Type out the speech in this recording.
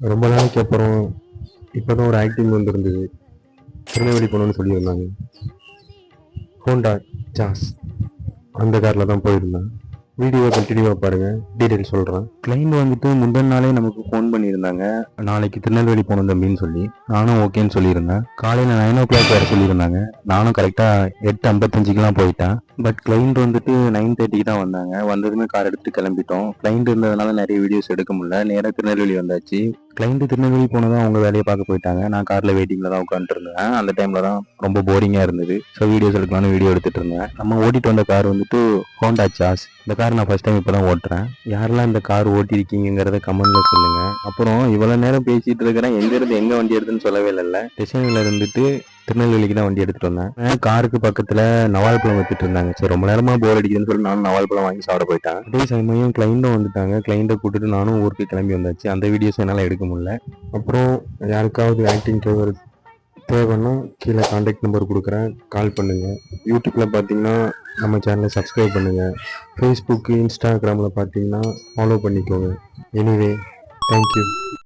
ரொம்ப நாளைக்கு அப்புறம் இப்போ தான் ஒரு ஆக்டிங் வந்துருந்தது. திருநெல்வேலி போகணுன்னு சொல்லியிருந்தாங்க. ஹோண்டா ஜாஸ் அந்த காரில் தான் போயிருந்தேன். வீடியோ கண்டினியூவாக பாருங்கள், டீட்டெயில் சொல்கிறேன். கிளைண்ட் வந்துட்டு முந்தின நாளே நமக்கு ஃபோன் பண்ணியிருந்தாங்க, நாளைக்கு திருநெல்வேலி போகணும் தம்பின்னு சொல்லி. நானும் ஓகேன்னு சொல்லியிருந்தேன். காலையில் 9 o'clock வர சொல்லியிருந்தாங்க. நானும் கரெக்டாக 8:55க்குலாம் போயிட்டேன். பட் கிளைண்ட் வந்துட்டு 9:30க்கு தான் வந்தாங்க. வந்ததுமே கார் எடுத்துகிட்டு கிளம்பிட்டோம். கிளைண்ட் இருந்ததுனால நிறைய வீடியோஸ் எடுக்க முடியல. நேராக திருநெல்வேலி வந்தாச்சு. கிளைண்ட்டு திருநெல்வேலி போனதும் அவங்க வேலையை பார்க்க போயிட்டாங்க. நான் காரில் வெயிட்டிங்கில் தான் உட்காந்துருந்தேன். அந்த டைமில் தான் ரொம்ப போரிங்காக இருந்தது. ஸோ வீடியோஸ் எடுக்கலாம்னு வீடியோ எடுத்துகிட்டு இருந்தேன். நம்ம ஓட்டிகிட்டு வந்த கார் வந்துட்டு ஹோண்டா ஜாஸ். இந்த கார் நான் ஃபஸ்ட் டைம் இப்போ தான் ஓட்டுறேன். யாரெல்லாம் இந்த கார் ஓட்டியிருக்கீங்கிறத கமெண்ட்டில் சொல்லுங்கள். அப்புறம் இவ்வளோ நேரம் பேசிகிட்டு இருக்கிறேன், எங்கேருந்து எங்கே வண்டி எடுத்துன்னு சொல்லவே இல்லை. ஸ்டேஷனில் இருந்துட்டு திருநெல்வேலிக்கு தான் வண்டி எடுத்துகிட்டு வந்தேன். காருக்கு பக்கத்தில் நவால் பழம் வித்துட்டு இருந்தாங்க. சரி, ரொம்ப நேரமாக போர் அடிக்குதுன்னு சொல்லி நானும் நவால் பழம் வாங்கி சாப்பிட போயிட்டேன். அதே சமயம் கிளைண்ட்டும் வந்துட்டாங்க. கிளைண்ட்டை கூட்டிட்டு நானும் ஊருக்கு கிளம்பி வந்தாச்சு. அந்த வீடியோஸ் என்னால் எடுக்க முடியல. அப்புறம் யாருக்காவது ஆக்டிங் டிரைவர் தேவைன்னா கீழே கான்டாக்ட் நம்பர் கொடுக்குறேன், கால் பண்ணுங்கள். யூடியூப்பில் பார்த்தீங்கன்னா நம்ம சேனலை சப்ஸ்கிரைப் பண்ணுங்கள். ஃபேஸ்புக்கு, இன்ஸ்டாகிராமில் பார்த்தீங்கன்னா ஃபாலோ பண்ணிக்கோங்க. Anyway, thank you.